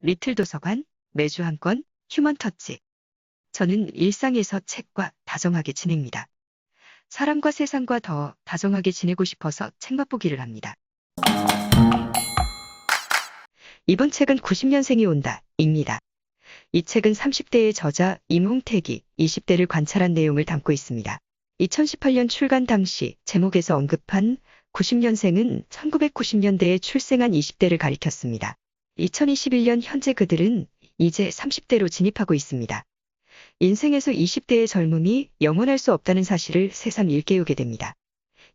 리틀 도서관, 매주 한 권, 휴먼 터치. 저는 일상에서 책과 다정하게 지냅니다. 사람과 세상과 더 다정하게 지내고 싶어서 책 맛보기를 합니다. 이번 책은 90년생이 온다, 입니다. 이 책은 30대의 저자 임홍택이 20대를 관찰한 내용을 담고 있습니다. 2018년 출간 당시 제목에서 언급한 90년생은 1990년대에 출생한 20대를 가리켰습니다. 2021년 현재 그들은 이제 30대로 진입하고 있습니다. 인생에서 20대의 젊음이 영원할 수 없다는 사실을 새삼 일깨우게 됩니다.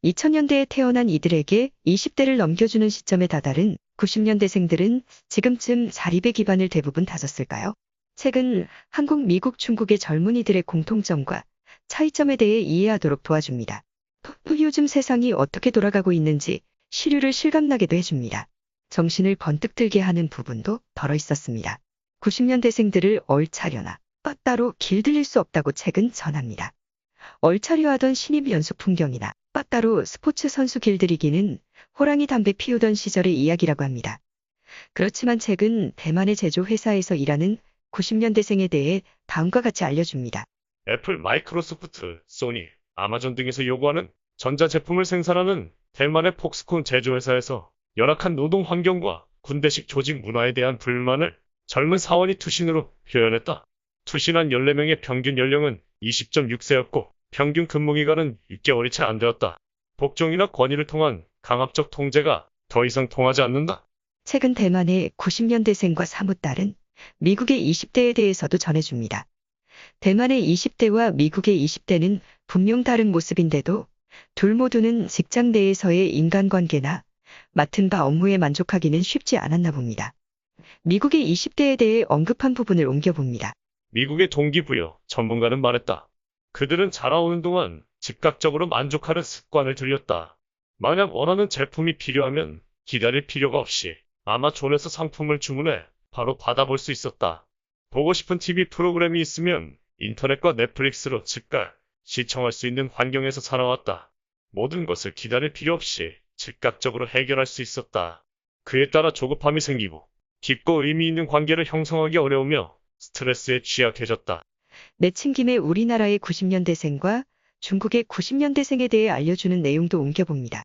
2000년대에 태어난 이들에게 20대를 넘겨주는 시점에 다다른 90년대생들은 지금쯤 자립의 기반을 대부분 다졌을까요? 책은 한국, 미국, 중국의 젊은이들의 공통점과 차이점에 대해 이해하도록 도와줍니다. 또 요즘 세상이 어떻게 돌아가고 있는지 시류를 실감나게도 해줍니다. 정신을 번뜩 들게 하는 부분도 덜어 있었습니다. 90년대생들을 얼차려나 빠따로 길들일 수 없다고 책은 전합니다. 얼차려 하던 신입 연수 풍경이나 빠따로 스포츠 선수 길들이기는 호랑이 담배 피우던 시절의 이야기라고 합니다. 그렇지만 책은 대만의 제조회사에서 일하는 90년대생에 대해 다음과 같이 알려줍니다. 애플, 마이크로소프트, 소니, 아마존 등에서 요구하는 전자제품을 생산하는 대만의 폭스콘 제조회사에서 열악한 노동 환경과 군대식 조직 문화에 대한 불만을 젊은 사원이 투신으로 표현했다. 투신한 14명의 평균 연령은 20.6세였고 평균 근무기간은 6개월이 채 안 되었다. 복종이나 권위를 통한 강압적 통제가 더 이상 통하지 않는다. 책은 대만의 90년대생과 사뭇 다른 미국의 20대에 대해서도 전해줍니다. 대만의 20대와 미국의 20대는 분명 다른 모습인데도 둘 모두는 직장 내에서의 인간관계나 맡은 바 업무에 만족하기는 쉽지 않았나 봅니다. 미국의 20대에 대해 언급한 부분을 옮겨봅니다. 미국의 동기부여 전문가는 말했다. 그들은 자라오는 동안 즉각적으로 만족하는 습관을 들였다. 만약 원하는 제품이 필요하면 기다릴 필요가 없이 아마존에서 상품을 주문해 바로 받아볼 수 있었다. 보고 싶은 TV 프로그램이 있으면 인터넷과 넷플릭스로 즉각 시청할 수 있는 환경에서 살아왔다. 모든 것을 기다릴 필요 없이 즉각적으로 해결할 수 있었다. 그에 따라 조급함이 생기고 깊고 의미 있는 관계를 형성하기 어려우며 스트레스에 취약해졌다. 내친김에 우리나라의 90년대생과 중국의 90년대생에 대해 알려주는 내용도 옮겨봅니다.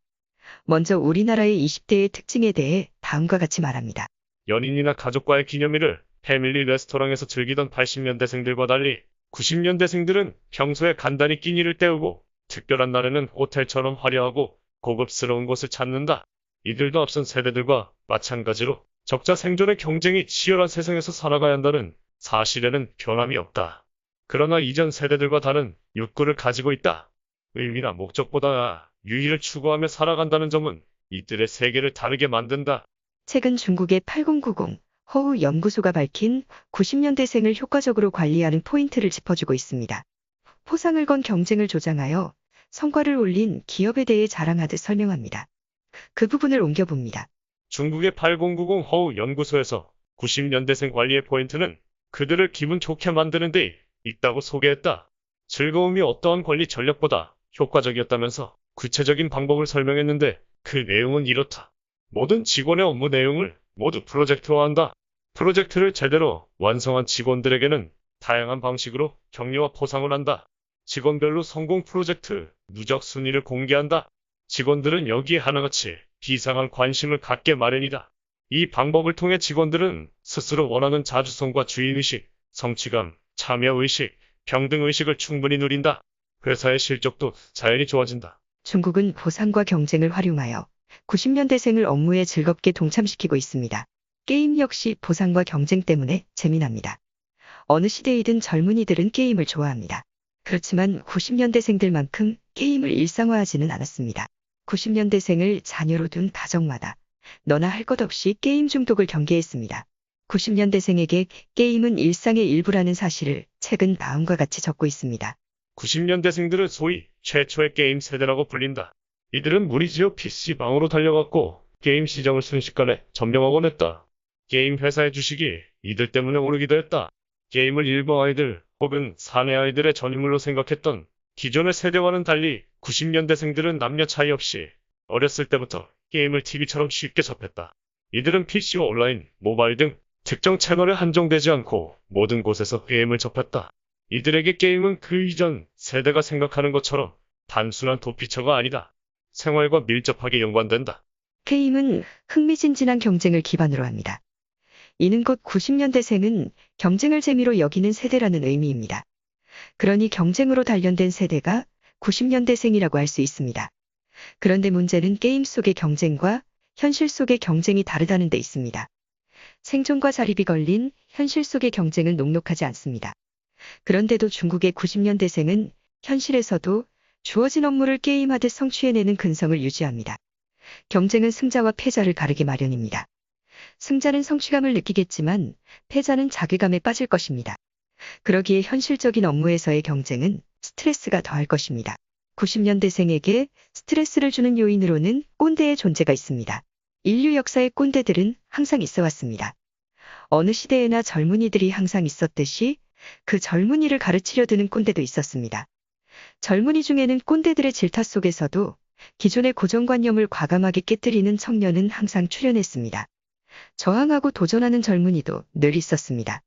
먼저 우리나라의 20대의 특징에 대해 다음과 같이 말합니다. 연인이나 가족과의 기념일을 패밀리 레스토랑에서 즐기던 80년대생들과 달리 90년대생들은 평소에 간단히 끼니를 때우고 특별한 날에는 호텔처럼 화려하고 고급스러운 곳을 찾는다. 이들도 앞선 세대들과 마찬가지로 적자 생존의 경쟁이 치열한 세상에서 살아가야 한다는 사실에는 변함이 없다. 그러나 이전 세대들과 다른 욕구를 가지고 있다. 의미나 목적보다 유의를 추구하며 살아간다는 점은 이들의 세계를 다르게 만든다. 책은 중국의 8090 허우 연구소가 밝힌 90년대생을 효과적으로 관리하는 포인트를 짚어주고 있습니다. 포상을 건 경쟁을 조장하여 성과를 올린 기업에 대해 자랑하듯 설명합니다. 그 부분을 옮겨봅니다. 중국의 8090 허우 연구소에서 90년대생 관리의 포인트는 그들을 기분 좋게 만드는 데 있다고 소개했다. 즐거움이 어떠한 관리 전략보다 효과적이었다면서 구체적인 방법을 설명했는데 그 내용은 이렇다. 모든 직원의 업무 내용을 모두 프로젝트화한다. 프로젝트를 제대로 완성한 직원들에게는 다양한 방식으로 격려와 포상을 한다. 직원별로 성공 프로젝트 누적 순위를 공개한다. 직원들은 여기에 하나같이 비상한 관심을 갖게 마련이다. 이 방법을 통해 직원들은 스스로 원하는 자주성과 주인의식, 성취감, 참여의식, 평등의식을 충분히 누린다. 회사의 실적도 자연히 좋아진다. 중국은 보상과 경쟁을 활용하여 90년대생을 업무에 즐겁게 동참시키고 있습니다. 게임 역시 보상과 경쟁 때문에 재미납니다. 어느 시대이든 젊은이들은 게임을 좋아합니다. 그렇지만 90년대생들만큼 게임을 일상화하지는 않았습니다. 90년대생을 자녀로 둔 가정마다 너나 할 것 없이 게임 중독을 경계했습니다. 90년대생에게 게임은 일상의 일부라는 사실을 책은 다음과 같이 적고 있습니다. 90년대생들은 소위 최초의 게임 세대라고 불린다. 이들은 무리지어 PC방으로 달려갔고 게임 시장을 순식간에 점령하곤 했다. 게임 회사의 주식이 이들 때문에 오르기도 했다. 게임을 일부 아이들 혹은 사내 아이들의 전유물로 생각했던 기존의 세대와는 달리 90년대생들은 남녀 차이 없이 어렸을 때부터 게임을 TV처럼 쉽게 접했다. 이들은 PC와 온라인, 모바일 등 특정 채널에 한정되지 않고 모든 곳에서 게임을 접했다. 이들에게 게임은 그 이전 세대가 생각하는 것처럼 단순한 도피처가 아니다. 생활과 밀접하게 연관된다. 게임은 흥미진진한 경쟁을 기반으로 합니다. 이는 곧 90년대생은 경쟁을 재미로 여기는 세대라는 의미입니다. 그러니 경쟁으로 단련된 세대가 90년대생이라고 할 수 있습니다. 그런데 문제는 게임 속의 경쟁과 현실 속의 경쟁이 다르다는 데 있습니다. 생존과 자립이 걸린 현실 속의 경쟁은 녹록하지 않습니다. 그런데도 중국의 90년대생은 현실에서도 주어진 업무를 게임하듯 성취해내는 근성을 유지합니다. 경쟁은 승자와 패자를 가르기 마련입니다. 승자는 성취감을 느끼겠지만 패자는 자괴감에 빠질 것입니다. 그러기에 현실적인 업무에서의 경쟁은 스트레스가 더할 것입니다. 90년대생에게 스트레스를 주는 요인으로는 꼰대의 존재가 있습니다. 인류 역사의 꼰대들은 항상 있어 왔습니다. 어느 시대에나 젊은이들이 항상 있었듯이 그 젊은이를 가르치려 드는 꼰대도 있었습니다. 젊은이 중에는 꼰대들의 질타 속에서도 기존의 고정관념을 과감하게 깨뜨리는 청년은 항상 출현했습니다. 저항하고 도전하는 젊은이도 늘 있었습니다.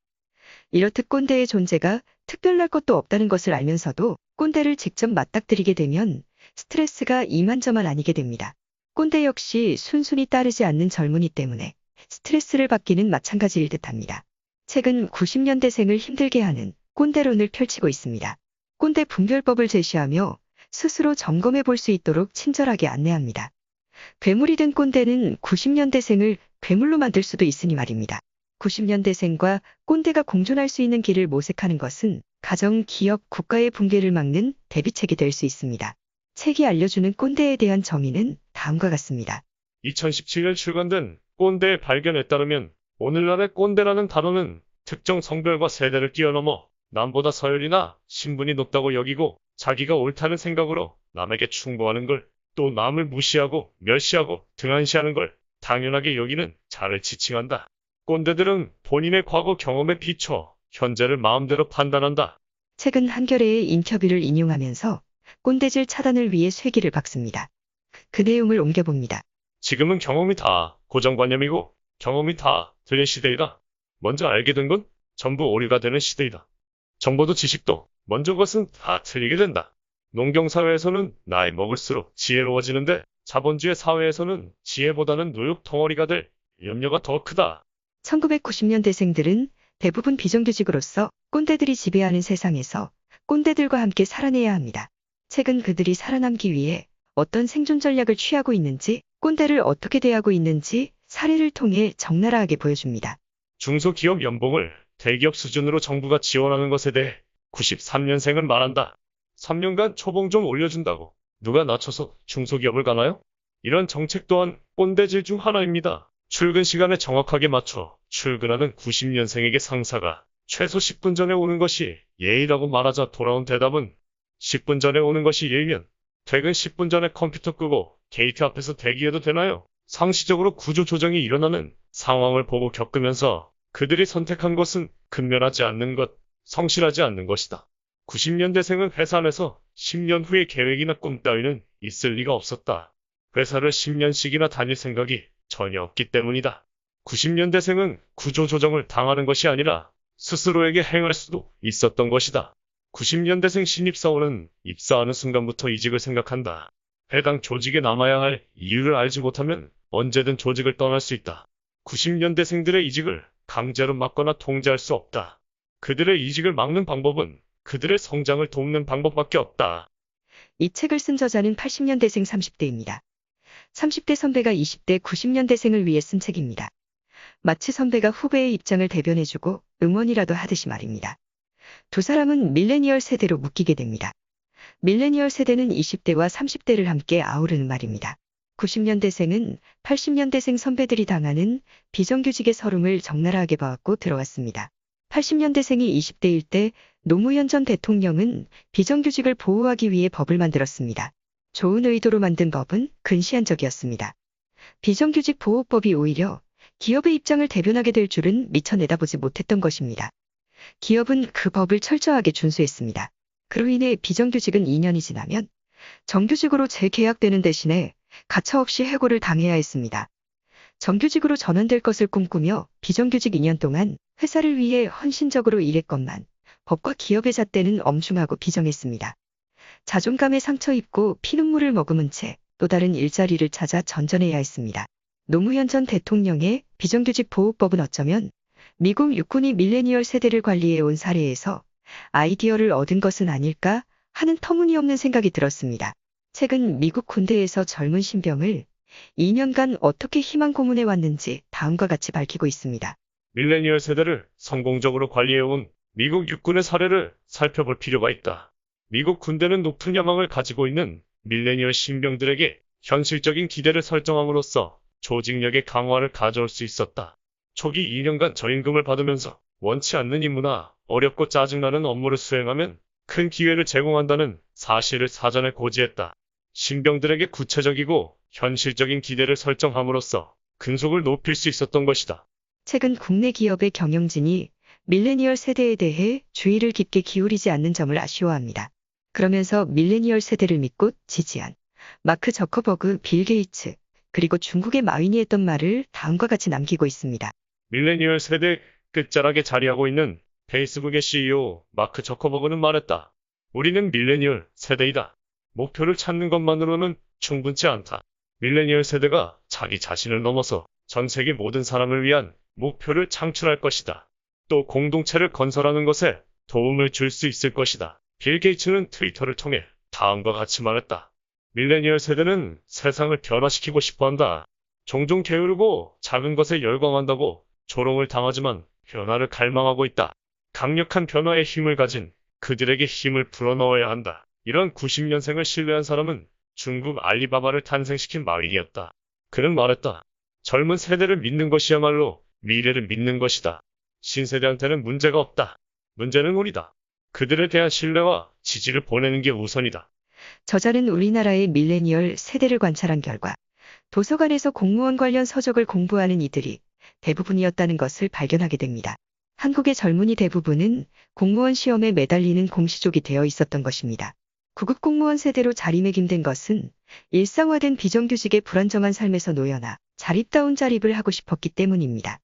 이렇듯 꼰대의 존재가 특별할 것도 없다는 것을 알면서도 꼰대를 직접 맞닥뜨리게 되면 스트레스가 이만저만 아니게 됩니다. 꼰대 역시 순순히 따르지 않는 젊은이 때문에 스트레스를 받기는 마찬가지일 듯합니다. 최근 90년대생을 힘들게 하는 꼰대론을 펼치고 있습니다. 꼰대 분별법을 제시하며 스스로 점검해 볼 수 있도록 친절하게 안내합니다. 괴물이 된 꼰대는 90년대생을 괴물로 만들 수도 있으니 말입니다. 90년대생과 꼰대가 공존할 수 있는 길을 모색하는 것은 가정, 기업, 국가의 붕괴를 막는 대비책이 될 수 있습니다. 책이 알려주는 꼰대에 대한 정의는 다음과 같습니다. 2017년 출간된 꼰대의 발견에 따르면 오늘날의 꼰대라는 단어는 특정 성별과 세대를 뛰어넘어 남보다 서열이나 신분이 높다고 여기고 자기가 옳다는 생각으로 남에게 충고하는 걸, 또 남을 무시하고 멸시하고 등한시하는 걸 당연하게 여기는 자를 지칭한다. 꼰대들은 본인의 과거 경험에 비춰 현재를 마음대로 판단한다. 최근 한겨레의 인터뷰를 인용하면서 꼰대질 차단을 위해 쇠기를 박습니다. 그 내용을 옮겨봅니다. 지금은 경험이 다 고정관념이고 경험이 다 틀린 시대이다. 먼저 알게 된 건 전부 오류가 되는 시대이다. 정보도 지식도 먼저 것은 다 틀리게 된다. 농경사회에서는 나이 먹을수록 지혜로워지는데 자본주의 사회에서는 지혜보다는 노역 덩어리가 될 염려가 더 크다. 1990년대생들은 대부분 비정규직으로서 꼰대들이 지배하는 세상에서 꼰대들과 함께 살아내야 합니다. 최근 그들이 살아남기 위해 어떤 생존 전략을 취하고 있는지, 꼰대를 어떻게 대하고 있는지 사례를 통해 적나라하게 보여줍니다. 중소기업 연봉을 대기업 수준으로 정부가 지원하는 것에 대해 93년생은 말한다. 3년간 초봉 좀 올려준다고 누가 낮춰서 중소기업을 가나요? 이런 정책 또한 꼰대질 중 하나입니다. 출근 시간에 정확하게 맞춰 출근하는 90년생에게 상사가 최소 10분 전에 오는 것이 예의라고 말하자 돌아온 대답은 10분 전에 오는 것이 예의면 퇴근 10분 전에 컴퓨터 끄고 게이트 앞에서 대기해도 되나요? 상시적으로 구조 조정이 일어나는 상황을 보고 겪으면서 그들이 선택한 것은 근면하지 않는 것, 성실하지 않는 것이다. 90년대생은 회사 안에서 10년 후의 계획이나 꿈 따위는 있을 리가 없었다. 회사를 10년씩이나 다닐 생각이 전혀 없기 때문이다. 90년대생은 구조조정을 당하는 것이 아니라 스스로에게 행할 수도 있었던 것이다. 90년대생 신입사원은 입사하는 순간부터 이직을 생각한다. 해당 조직에 남아야 할 이유를 알지 못하면 언제든 조직을 떠날 수 있다. 90년대생들의 이직을 강제로 막거나 통제할 수 없다. 그들의 이직을 막는 방법은 그들의 성장을 돕는 방법밖에 없다. 이 책을 쓴 저자는 80년대생 30대입니다. 30대 선배가 20대 90년대생을 위해 쓴 책입니다. 마치 선배가 후배의 입장을 대변해주고 응원이라도 하듯이 말입니다. 두 사람은 밀레니얼 세대로 묶이게 됩니다. 밀레니얼 세대는 20대와 30대를 함께 아우르는 말입니다. 90년대생은 80년대생 선배들이 당하는 비정규직의 서름을 적나라하게 봐왔고 들어왔습니다. 80년대생이 20대일 때 노무현 전 대통령은 비정규직을 보호하기 위해 법을 만들었습니다. 좋은 의도로 만든 법은 근시안적이었습니다. 비정규직 보호법이 오히려 기업의 입장을 대변하게 될 줄은 미처 내다보지 못했던 것입니다. 기업은 그 법을 철저하게 준수했습니다. 그로 인해 비정규직은 2년이 지나면 정규직으로 재계약되는 대신에 가차없이 해고를 당해야 했습니다. 정규직으로 전환될 것을 꿈꾸며 비정규직 2년 동안 회사를 위해 헌신적으로 일했건만 법과 기업의 잣대는 엄중하고 비정했습니다. 자존감에 상처 입고 피눈물을 머금은 채 또 다른 일자리를 찾아 전전해야 했습니다. 노무현 전 대통령의 비정규직 보호법은 어쩌면 미국 육군이 밀레니얼 세대를 관리해온 사례에서 아이디어를 얻은 것은 아닐까 하는 터무니없는 생각이 들었습니다. 최근 미국 군대에서 젊은 신병을 2년간 어떻게 희망 고문해 왔는지 다음과 같이 밝히고 있습니다. 밀레니얼 세대를 성공적으로 관리해온 미국 육군의 사례를 살펴볼 필요가 있다. 미국 군대는 높은 야망을 가지고 있는 밀레니얼 신병들에게 현실적인 기대를 설정함으로써 조직력의 강화를 가져올 수 있었다. 초기 2년간 저임금을 받으면서 원치 않는 임무나 어렵고 짜증나는 업무를 수행하면 큰 기회를 제공한다는 사실을 사전에 고지했다. 신병들에게 구체적이고 현실적인 기대를 설정함으로써 근속을 높일 수 있었던 것이다. 최근 국내 기업의 경영진이 밀레니얼 세대에 대해 주의를 깊게 기울이지 않는 점을 아쉬워합니다. 그러면서 밀레니얼 세대를 믿고 지지한 마크 저커버그, 빌 게이츠, 그리고 중국의 마윈이 했던 말을 다음과 같이 남기고 있습니다. 밀레니얼 세대 끝자락에 자리하고 있는 페이스북의 CEO 마크 저커버그는 말했다. 우리는 밀레니얼 세대이다. 목표를 찾는 것만으로는 충분치 않다. 밀레니얼 세대가 자기 자신을 넘어서 전 세계 모든 사람을 위한 목표를 창출할 것이다. 또 공동체를 건설하는 것에 도움을 줄 수 있을 것이다. 빌 게이츠는 트위터를 통해 다음과 같이 말했다. 밀레니얼 세대는 세상을 변화시키고 싶어한다. 종종 게으르고 작은 것에 열광한다고 조롱을 당하지만 변화를 갈망하고 있다. 강력한 변화의 힘을 가진 그들에게 힘을 불어넣어야 한다. 이런 90년생을 신뢰한 사람은 중국 알리바바를 탄생시킨 마윈이었다. 그는 말했다. 젊은 세대를 믿는 것이야말로 미래를 믿는 것이다. 신세대한테는 문제가 없다. 문제는 우리다. 그들에 대한 신뢰와 지지를 보내는 게 우선이다. 저자는 우리나라의 밀레니얼 세대를 관찰한 결과 도서관에서 공무원 관련 서적을 공부하는 이들이 대부분이었다는 것을 발견하게 됩니다. 한국의 젊은이 대부분은 공무원 시험에 매달리는 공시족이 되어 있었던 것입니다. 구급 공무원 세대로 자리매김된 것은 일상화된 비정규직의 불안정한 삶에서 놓여나 자립다운 자립을 하고 싶었기 때문입니다.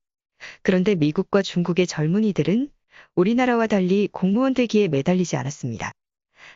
그런데 미국과 중국의 젊은이들은 우리나라와 달리 공무원 되기에 매달리지 않았습니다.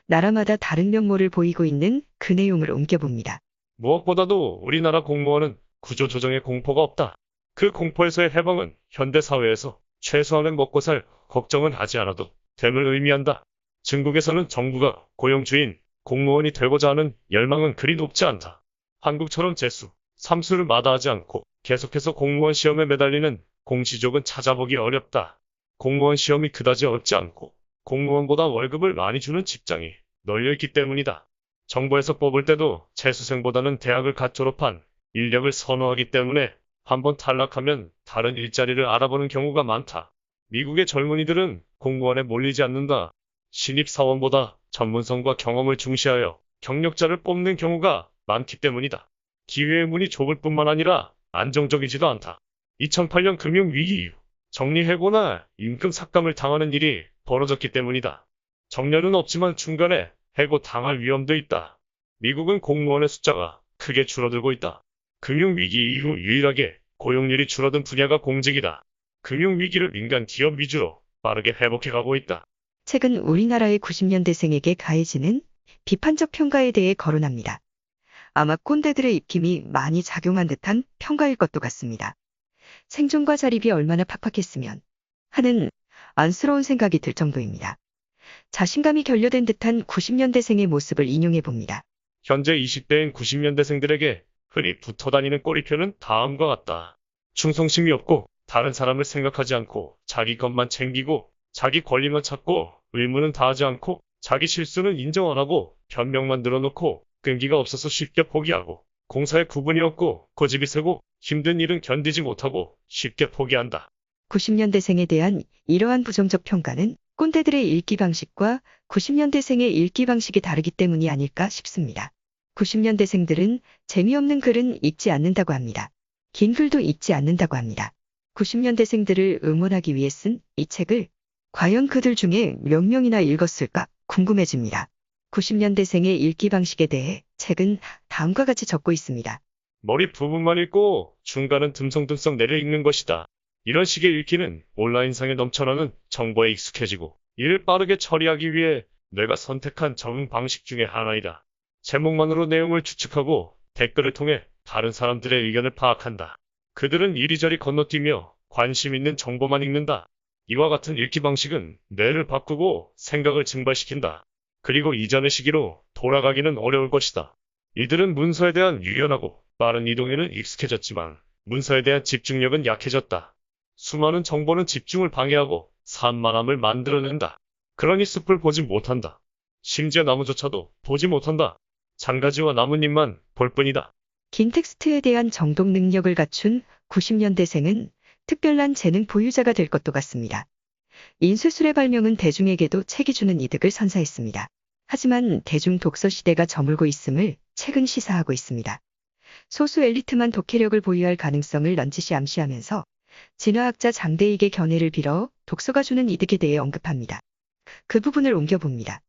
나라마다 다른 면모를 보이고 있는 그 내용을 옮겨봅니다. 무엇보다도 우리나라 공무원은 구조조정의 공포가 없다. 그 공포에서의 해방은 현대사회에서 최소한의 먹고 살 걱정은 하지 않아도 됨을 의미한다. 중국에서는 정부가 고용주인 공무원이 되고자 하는 열망은 그리 높지 않다. 한국처럼 재수, 삼수를 마다하지 않고 계속해서 공무원 시험에 매달리는 공시족은 찾아보기 어렵다. 공무원 시험이 그다지 어렵지 않고 공무원보다 월급을 많이 주는 직장이 널려있기 때문이다. 정부에서 뽑을 때도 재수생보다는 대학을 갓 졸업한 인력을 선호하기 때문에 한번 탈락하면 다른 일자리를 알아보는 경우가 많다. 미국의 젊은이들은 공무원에 몰리지 않는다. 신입사원보다 전문성과 경험을 중시하여 경력자를 뽑는 경우가 많기 때문이다. 기회의 문이 좁을 뿐만 아니라 안정적이지도 않다. 2008년 금융위기 이후 정리해고나 임금 삭감을 당하는 일이 벌어졌기 때문이다. 정년은 없지만 중간에 해고 당할 위험도 있다. 미국은 공무원의 숫자가 크게 줄어들고 있다. 금융위기 이후 유일하게 고용률이 줄어든 분야가 공직이다. 금융위기를 민간 기업 위주로 빠르게 회복해가고 있다. 최근 우리나라의 90년대생에게 가해지는 비판적 평가에 대해 거론합니다. 아마 꼰대들의 입김이 많이 작용한 듯한 평가일 것도 같습니다. 생존과 자립이 얼마나 팍팍했으면 하는 안쓰러운 생각이 들 정도입니다. 자신감이 결여된 듯한 90년대생의 모습을 인용해 봅니다. 현재 20대인 90년대생들에게 흔히 붙어다니는 꼬리표는 다음과 같다. 충성심이 없고 다른 사람을 생각하지 않고 자기 것만 챙기고 자기 권리만 찾고 의무는 다하지 않고 자기 실수는 인정 안 하고 변명만 늘어놓고 끈기가 없어서 쉽게 포기하고 공사에 구분이 없고 고집이 세고 힘든 일은 견디지 못하고 쉽게 포기한다. 90년대생에 대한 이러한 부정적 평가는 꼰대들의 읽기 방식과 90년대생의 읽기 방식이 다르기 때문이 아닐까 싶습니다. 90년대생들은 재미없는 글은 읽지 않는다고 합니다. 긴 글도 읽지 않는다고 합니다. 90년대생들을 응원하기 위해 쓴 이 책을 과연 그들 중에 몇 명이나 읽었을까 궁금해집니다. 90년대생의 읽기 방식에 대해 책은 다음과 같이 적고 있습니다. 머리 부분만 읽고 중간은 듬성듬성 내려 읽는 것이다. 이런 식의 읽기는 온라인상에 넘쳐나는 정보에 익숙해지고 이를 빠르게 처리하기 위해 내가 선택한 적응 방식 중의 하나이다. 제목만으로 내용을 추측하고 댓글을 통해 다른 사람들의 의견을 파악한다. 그들은 이리저리 건너뛰며 관심 있는 정보만 읽는다. 이와 같은 읽기 방식은 뇌를 바꾸고 생각을 증발시킨다. 그리고 이전의 시기로 돌아가기는 어려울 것이다. 이들은 문서에 대한 유연하고 빠른 이동에는 익숙해졌지만 문서에 대한 집중력은 약해졌다. 수많은 정보는 집중을 방해하고 산만함을 만들어낸다. 그러니 숲을 보지 못한다. 심지어 나무조차도 보지 못한다. 장가지와 나뭇잎만 볼 뿐이다. 긴 텍스트에 대한 정독 능력을 갖춘 90년대생은 특별한 재능 보유자가 될 것도 같습니다. 인쇄술의 발명은 대중에게도 책이 주는 이득을 선사했습니다. 하지만 대중 독서 시대가 저물고 있음을 책은 시사하고 있습니다. 소수 엘리트만 독해력을 보유할 가능성을 넌지시 암시하면서 진화학자 장대익의 견해를 빌어 독서가 주는 이득에 대해 언급합니다. 그 부분을 옮겨봅니다.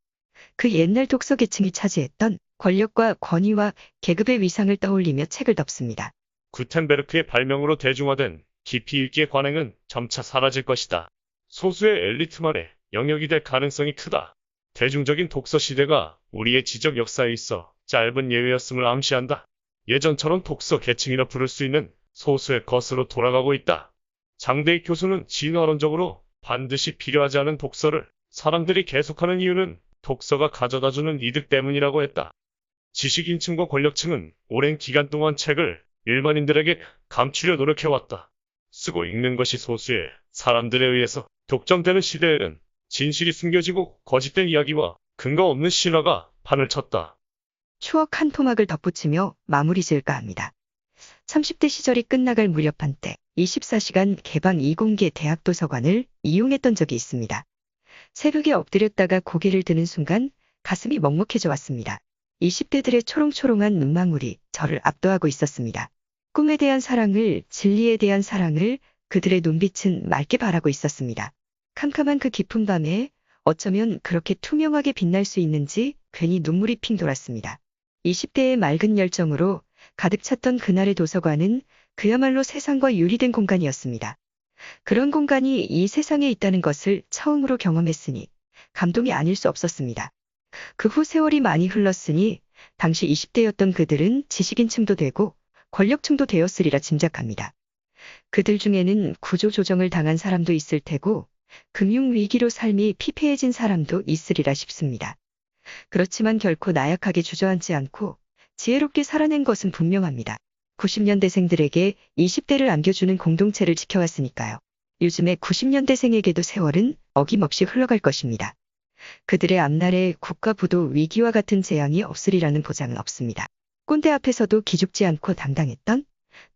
그 옛날 독서 계층이 차지했던 권력과 권위와 계급의 위상을 떠올리며 책을 덮습니다. 구텐베르크의 발명으로 대중화된 깊이 읽기의 관행은 점차 사라질 것이다. 소수의 엘리트만의 영역이 될 가능성이 크다. 대중적인 독서 시대가 우리의 지적 역사에 있어 짧은 예외였음을 암시한다. 예전처럼 독서 계층이라 부를 수 있는 소수의 것으로 돌아가고 있다. 장대익 교수는 진화론적으로 반드시 필요하지 않은 독서를 사람들이 계속하는 이유는 독서가 가져다주는 이득 때문이라고 했다. 지식인층과 권력층은 오랜 기간 동안 책을 일반인들에게 감추려 노력해왔다. 쓰고 읽는 것이 소수의 사람들에 의해서 독점되는 시대에는 진실이 숨겨지고 거짓된 이야기와 근거 없는 신화가 판을 쳤다. 추억 한 토막을 덧붙이며 마무리 지을까 합니다. 30대 시절이 끝나갈 무렵 한때 24시간 개방 이공계 대학 도서관을 이용했던 적이 있습니다. 새벽에 엎드렸다가 고개를 드는 순간 가슴이 먹먹해져 왔습니다. 20대들의 초롱초롱한 눈망울이 저를 압도하고 있었습니다. 꿈에 대한 사랑을, 진리에 대한 사랑을 그들의 눈빛은 맑게 바라고 있었습니다. 캄캄한 그 깊은 밤에 어쩌면 그렇게 투명하게 빛날 수 있는지 괜히 눈물이 핑 돌았습니다. 20대의 맑은 열정으로 가득 찼던 그날의 도서관은 그야말로 세상과 유리된 공간이었습니다. 그런 공간이 이 세상에 있다는 것을 처음으로 경험했으니 감동이 아닐 수 없었습니다. 그 후 세월이 많이 흘렀으니 당시 20대였던 그들은 지식인층도 되고 권력층도 되었으리라 짐작합니다. 그들 중에는 구조조정을 당한 사람도 있을 테고 금융위기로 삶이 피폐해진 사람도 있으리라 싶습니다. 그렇지만 결코 나약하게 주저앉지 않고 지혜롭게 살아낸 것은 분명합니다. 90년대생들에게 20대를 안겨주는 공동체를 지켜왔으니까요. 요즘의 90년대생에게도 세월은 어김없이 흘러갈 것입니다. 그들의 앞날에 국가 부도 위기와 같은 재앙이 없으리라는 보장은 없습니다. 꼰대 앞에서도 기죽지 않고 당당했던,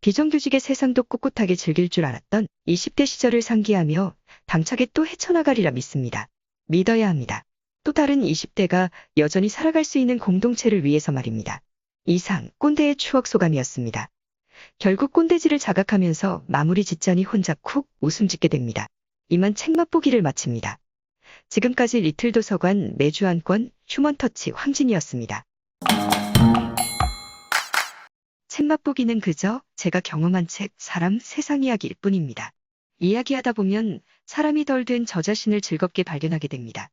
비정규직의 세상도 꿋꿋하게 즐길 줄 알았던 20대 시절을 상기하며 당차게 또 헤쳐나가리라 믿습니다. 믿어야 합니다. 또 다른 20대가 여전히 살아갈 수 있는 공동체를 위해서 말입니다. 이상 꼰대의 추억 소감이었습니다. 결국 꼰대질을 자각하면서 마무리 짓자니 혼자 쿡 웃음 짓게 됩니다. 이만 책 맛보기를 마칩니다. 지금까지 리틀 도서관 매주 한 권 휴먼터치 황진이었습니다. 책 맛보기는 그저 제가 경험한 책, 사람, 세상 이야기일 뿐입니다. 이야기하다 보면 사람이 덜 된 저 자신을 즐겁게 발견하게 됩니다.